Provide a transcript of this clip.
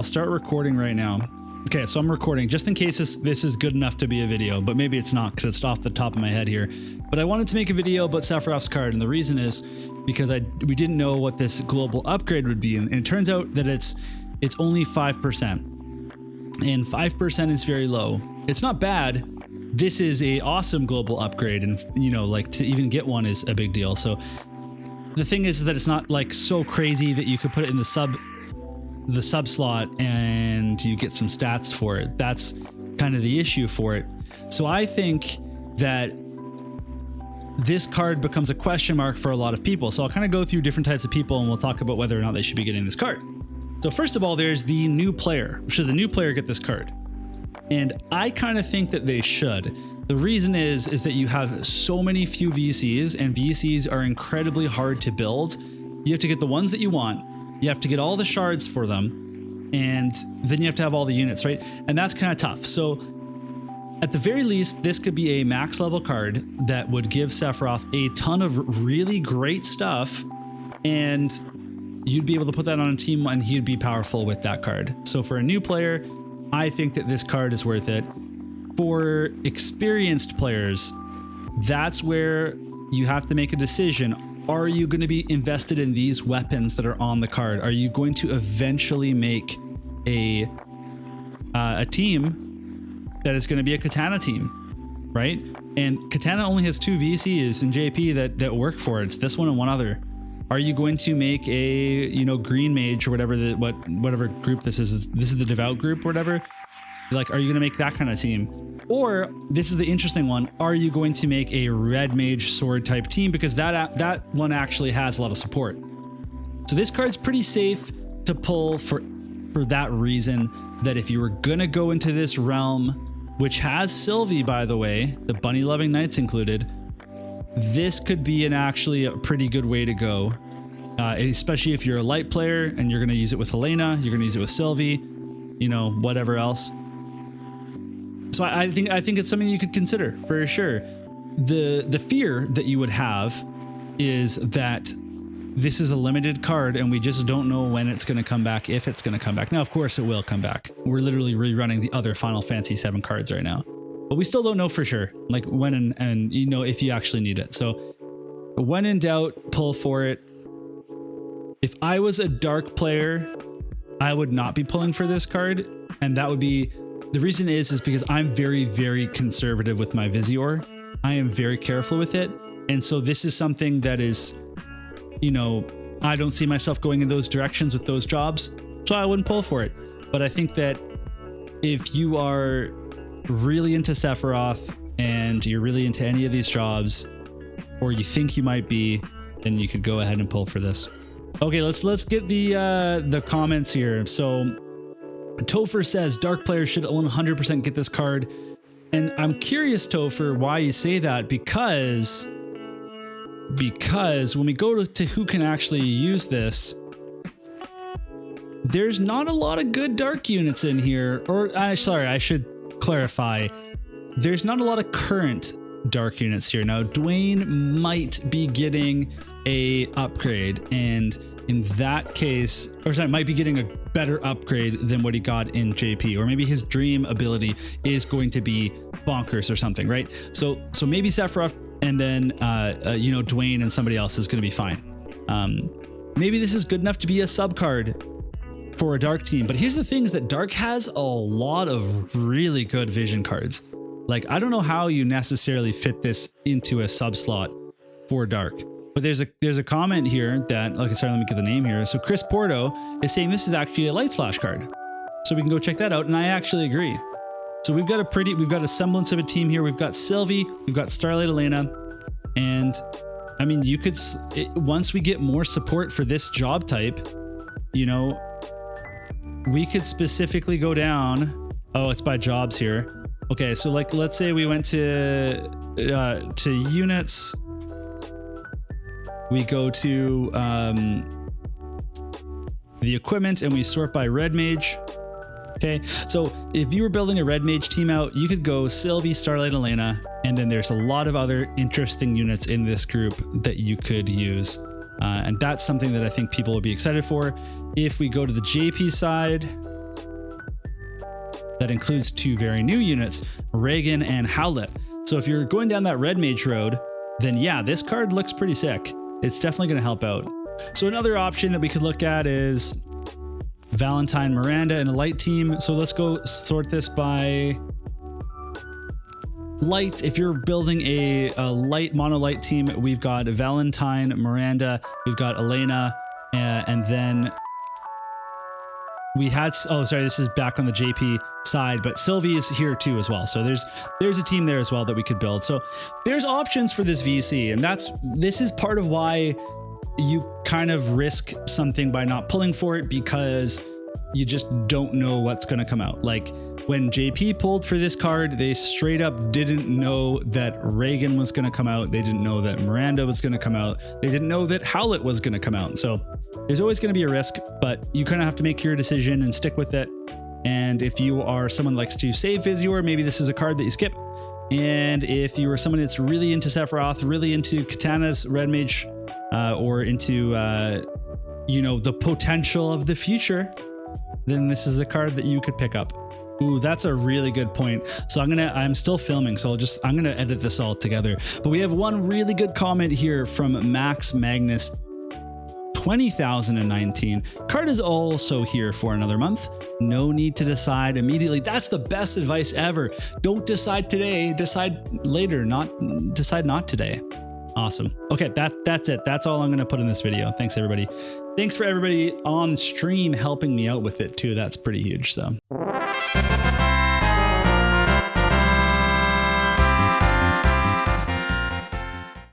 I'll start recording right now. Okay, so I'm recording just in case this is good enough to be a video, but maybe it's not because it's off the top of my head here. But I wanted to make a video about Sephiroth's card, and the reason is because we didn't know what this global upgrade would be, and it turns out that it's only 5%, and 5% is very low. It's not bad. This is a awesome global upgrade, and you know, like to even get one is a big deal. So the thing is that it's not like so crazy that you could put it in the sub slot and you get some stats for it. That's kind of the issue for it. So I think that this card becomes a question mark for a lot of people. So I'll kind of go through different types of people and we'll talk about whether or not they should be getting this card. So first of all, there's the new player. Should the new player get this card? And I kind of think that they should. The reason is that you have so many few VCs, and VCs are incredibly hard to build. You have to get the ones that you want. You have to get all the shards for them, and then you have to have all the units, right? And that's kind of tough. So at the very least, this could be a max level card that would give Sephiroth a ton of really great stuff, and you'd be able to put that on a team and he'd be powerful with that card. So for a new player, I think that this card is worth it. For experienced players, that's where you have to make a decision. Are you going to be invested in these weapons that are on the card? Are you going to eventually make a team that is going to be a Katana team, right? And Katana only has 2 VCs in JP that work for it. It's this one and one other. Are you going to make a, you know, green mage or whatever whatever group this is? This is the devout group or whatever. Like, are you going to make that kind of team? Or this is the interesting one. Are you going to make a red mage sword type team? Because that one actually has a lot of support. So this card's pretty safe to pull for that reason, that if you were going to go into this realm, which has Sylvie, by the way, the bunny loving knights included, this could be actually a pretty good way to go, especially if you're a light player and you're going to use it with Helena, you're going to use it with Sylvie, you know, whatever else. So I think it's something you could consider for sure. The fear that you would have is that this is a limited card and we just don't know when it's going to come back, if it's going to come back. Now, of course, it will come back. We're literally rerunning the other Final Fantasy VII cards right now, but we still don't know for sure, like when and you know, if you actually need it. So when in doubt, pull for it. If I was a dark player, I would not be pulling for this card, and that would be the reason is because I'm very, very conservative with my Visior. I am very careful with it. And so this is something that is, you know, I don't see myself going in those directions with those jobs, so I wouldn't pull for it. But I think that if you are really into Sephiroth and you're really into any of these jobs, or you think you might be, then you could go ahead and pull for this. Okay, let's get the comments here. So Topher says dark players should 100% get this card, and I'm curious, Topher, why you say that, because when we go to who can actually use this, there's not a lot of good dark units in here. Or sorry, I should clarify, there's not a lot of current dark units here. Now Dwayne might be getting a upgrade, and in that case, or sorry, might be getting a better upgrade than what he got in JP, or maybe his dream ability is going to be bonkers or something, right? So maybe Sephiroth and then you know, Dwayne and somebody else is going to be fine. Maybe this is good enough to be a sub card for a dark team. But here's the thing, is that dark has a lot of really good vision cards. Like, I don't know how you necessarily fit this into a sub slot for dark. But there's a comment here that, like, sorry, let me get the name here. So Chris Porto is saying this is actually a light slash card. So we can go check that out. And I actually agree. So we've got a semblance of a team here. We've got Sylvie, we've got Starlight Elena. And I mean, you could, once we get more support for this job type, you know, we could specifically go down. Oh, it's by jobs here. Okay. So like, let's say we went to units. We go to the equipment and we sort by red mage. Okay, so if you were building a red mage team out, you could go Sylvie, Starlight, Elena, and then there's a lot of other interesting units in this group that you could use. And that's something that I think people will be excited for. If we go to the JP side, that includes 2 very new units, Reagan and Howlet. So if you're going down that red mage road, then yeah, this card looks pretty sick. It's definitely going to help out. So another option that we could look at is Valentine Miranda in a light team. So let's go sort this by light. If you're building a light mono light team, we've got Valentine Miranda, we've got Elena, and then we had, oh sorry, this is back on the JP side, but Sylvie is here too as well. So there's a team there as well that we could build. So there's options for this VC, and this is part of why you kind of risk something by not pulling for it, because you just don't know what's going to come out. Like when JP pulled for this card, they straight up didn't know that Reagan was going to come out. They didn't know that Miranda was going to come out. They didn't know that Howlet was going to come out. So there's always going to be a risk, but you kind of have to make your decision and stick with it. And if you are someone who likes to save FFVIIR, maybe this is a card that you skip. And if you are someone that's really into Sephiroth, really into Katana's red mage, or into the potential of the future, then this is a card that you could pick up. Ooh, that's a really good point. So I'm still filming, so I'm gonna edit this all together. But we have one really good comment here from Max Magnus 20,019. Card is also here for another month. No need to decide immediately. That's the best advice ever. Don't decide today, decide later, decide not today. Awesome. Okay, that's it. That's all I'm going to put in this video. Thanks everybody. Thanks for everybody on stream helping me out with it too. That's pretty huge. So